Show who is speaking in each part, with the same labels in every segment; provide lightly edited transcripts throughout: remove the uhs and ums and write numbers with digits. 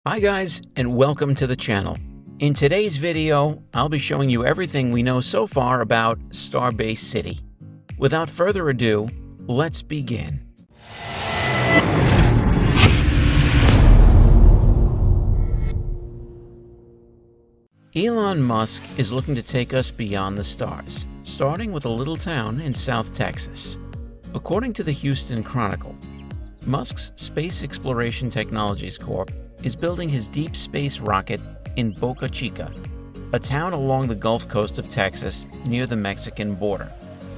Speaker 1: Hi guys, and welcome to the channel. In today's video, I'll be showing you everything we know so far about Starbase City. Without further ado, let's begin. Elon Musk is looking to take us beyond the stars, starting with a little town in South Texas. According to the Houston Chronicle, Musk's Space Exploration Technologies Corp is building his deep space rocket in Boca Chica, a town along the Gulf Coast of Texas near the Mexican border.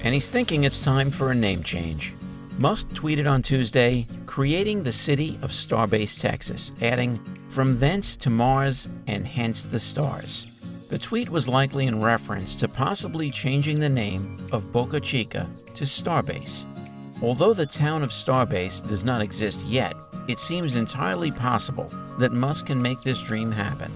Speaker 1: And he's thinking it's time for a name change. Musk tweeted on Tuesday, creating the city of Starbase, Texas, adding, "From thence to Mars and hence the stars." The tweet was likely in reference to possibly changing the name of Boca Chica to Starbase. Although the town of Starbase does not exist yet, it seems entirely possible that Musk can make this dream happen.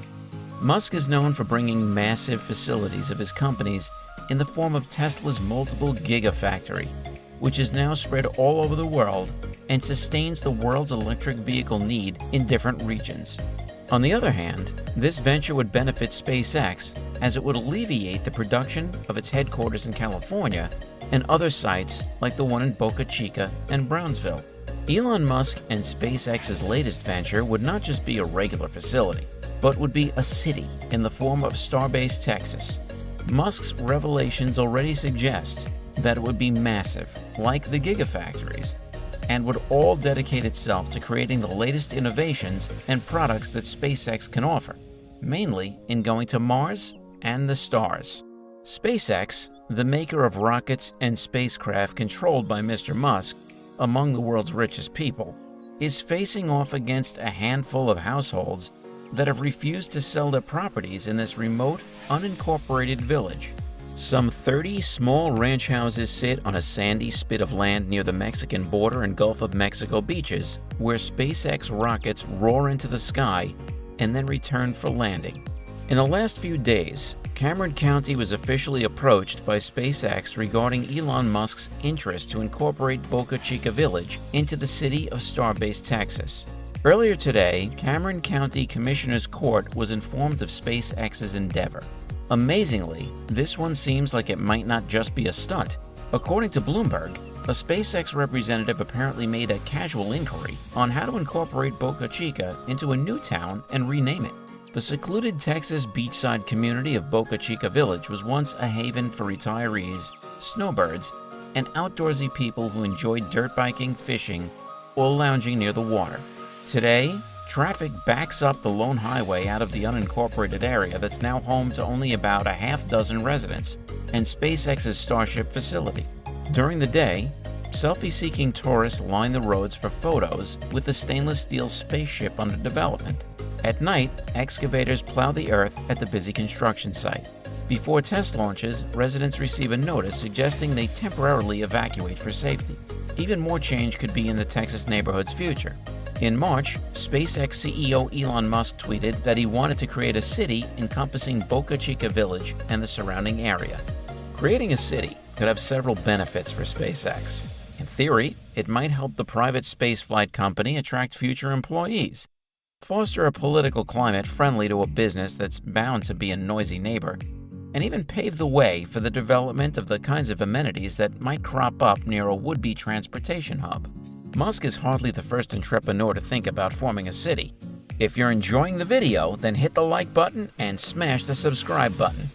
Speaker 1: Musk is known for bringing massive facilities of his companies in the form of Tesla's multiple gigafactory, which is now spread all over the world and sustains the world's electric vehicle need in different regions. On the other hand, this venture would benefit SpaceX as it would alleviate the production of its headquarters in California and other sites like the one in Boca Chica and Brownsville. Elon Musk and SpaceX's latest venture would not just be a regular facility, but would be a city in the form of Starbase, Texas. Musk's revelations already suggest that it would be massive, like the gigafactories, and would all dedicate itself to creating the latest innovations and products that SpaceX can offer, mainly in going to Mars and the stars. SpaceX, the maker of rockets and spacecraft controlled by Mr. Musk, among the world's richest people, is facing off against a handful of households that have refused to sell their properties in this remote, unincorporated village. Some 30 small ranch houses sit on a sandy spit of land near the Mexican border and Gulf of Mexico beaches, where SpaceX rockets roar into the sky and then return for landing. In the last few days, Cameron County was officially approached by SpaceX regarding Elon Musk's interest to incorporate Boca Chica Village into the city of Starbase, Texas. Earlier today, Cameron County Commissioner's Court was informed of SpaceX's endeavor. Amazingly, this one seems like it might not just be a stunt. According to Bloomberg, a SpaceX representative apparently made a casual inquiry on how to incorporate Boca Chica into a new town and rename it. The secluded Texas beachside community of Boca Chica Village was once a haven for retirees, snowbirds, and outdoorsy people who enjoyed dirt biking, fishing, or lounging near the water. Today, traffic backs up the lone highway out of the unincorporated area that's now home to only about a half dozen residents and SpaceX's Starship facility. During the day, selfie-seeking tourists line the roads for photos with the stainless steel spaceship under development. At night, excavators plow the earth at the busy construction site. Before test launches, residents receive a notice suggesting they temporarily evacuate for safety. Even more change could be in the Texas neighborhood's future. In March, SpaceX CEO Elon Musk tweeted that he wanted to create a city encompassing Boca Chica Village and the surrounding area. Creating a city could have several benefits for SpaceX. In theory, it might help the private spaceflight company attract future employees, foster a political climate friendly to a business that's bound to be a noisy neighbor, and even pave the way for the development of the kinds of amenities that might crop up near a would-be transportation hub. Musk is hardly the first entrepreneur to think about forming a city. If you're enjoying the video, then hit the like button and smash the subscribe button.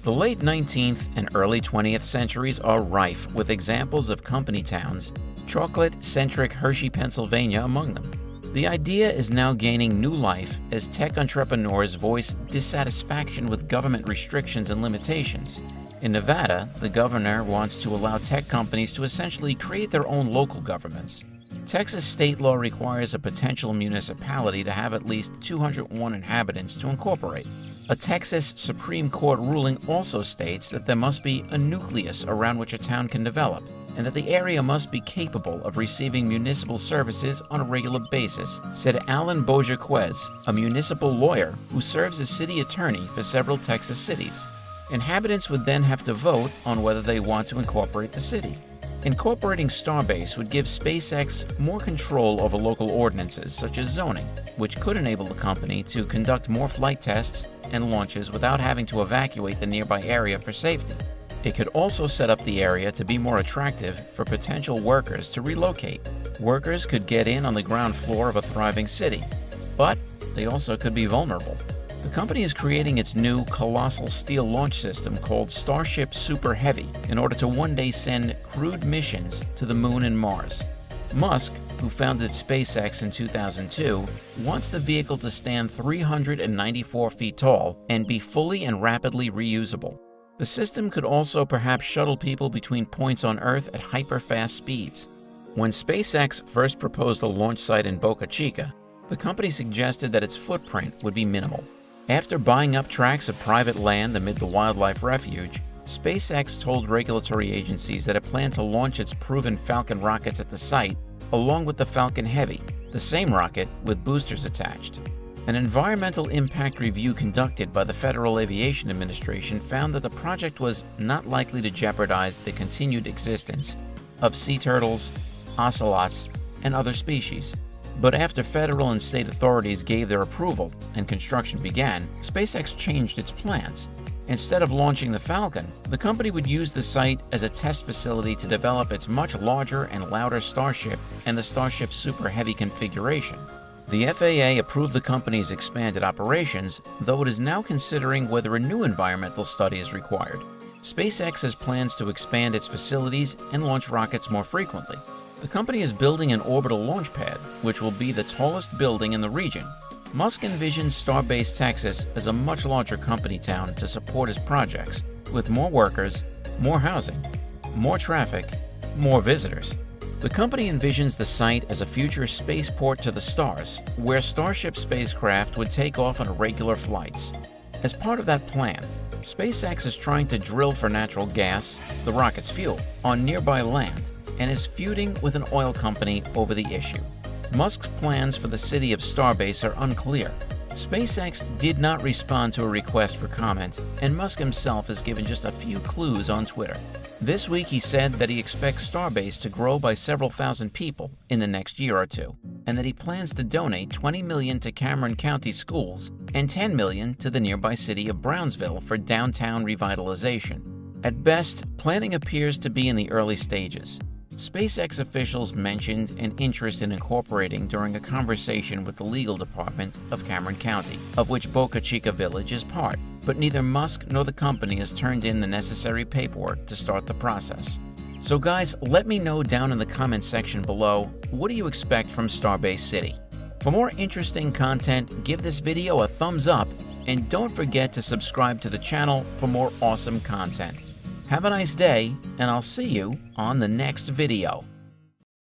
Speaker 1: The late 19th and early 20th centuries are rife with examples of company towns, chocolate-centric Hershey, Pennsylvania among them. The idea is now gaining new life as tech entrepreneurs voice dissatisfaction with government restrictions and limitations. In Nevada, the governor wants to allow tech companies to essentially create their own local governments. Texas state law requires a potential municipality to have at least 201 inhabitants to incorporate. A Texas Supreme Court ruling also states that there must be a nucleus around which a town can develop, and that the area must be capable of receiving municipal services on a regular basis, said Alan Bojaquez, a municipal lawyer who serves as city attorney for several Texas cities. Inhabitants would then have to vote on whether they want to incorporate the city. Incorporating Starbase would give SpaceX more control over local ordinances such as zoning, which could enable the company to conduct more flight tests and launches without having to evacuate the nearby area for safety. It could also set up the area to be more attractive for potential workers to relocate. Workers could get in on the ground floor of a thriving city, but they also could be vulnerable. The company is creating its new colossal steel launch system called Starship Super Heavy in order to one day send crewed missions to the Moon and Mars. Musk, who founded SpaceX in 2002, wants the vehicle to stand 394 feet tall and be fully and rapidly reusable. The system could also perhaps shuttle people between points on Earth at hyper-fast speeds. When SpaceX first proposed a launch site in Boca Chica, the company suggested that its footprint would be minimal. After buying up tracts of private land amid the wildlife refuge, SpaceX told regulatory agencies that it planned to launch its proven Falcon rockets at the site, along with the Falcon Heavy, the same rocket with boosters attached. An environmental impact review conducted by the Federal Aviation Administration found that the project was not likely to jeopardize the continued existence of sea turtles, ocelots, and other species. But after federal and state authorities gave their approval and construction began, SpaceX changed its plans. Instead of launching the Falcon, the company would use the site as a test facility to develop its much larger and louder Starship and the Starship Super Heavy configuration. The FAA approved the company's expanded operations, though it is now considering whether a new environmental study is required. SpaceX has plans to expand its facilities and launch rockets more frequently. The company is building an orbital launch pad, which will be the tallest building in the region. Musk envisions Starbase, Texas as a much larger company town to support his projects, with more workers, more housing, more traffic, more visitors. The company envisions the site as a future spaceport to the stars, where Starship spacecraft would take off on regular flights. As part of that plan, SpaceX is trying to drill for natural gas, the rocket's fuel, on nearby land, and is feuding with an oil company over the issue. Musk's plans for the city of Starbase are unclear. SpaceX did not respond to a request for comment, and Musk himself has given just a few clues on Twitter. This week he said that he expects Starbase to grow by several thousand people in the next year or two, and that he plans to donate $20 million to Cameron County schools and $10 million to the nearby city of Brownsville for downtown revitalization. At best, planning appears to be in the early stages. SpaceX officials mentioned an interest in incorporating during a conversation with the legal department of Cameron County, of which Boca Chica Village is part, but neither Musk nor the company has turned in the necessary paperwork to start the process. So guys, let me know down in the comments section below, what do you expect from Starbase City? For more interesting content, give this video a thumbs up, and don't forget to subscribe to the channel for more awesome content. Have a nice day, and I'll see you on the next video.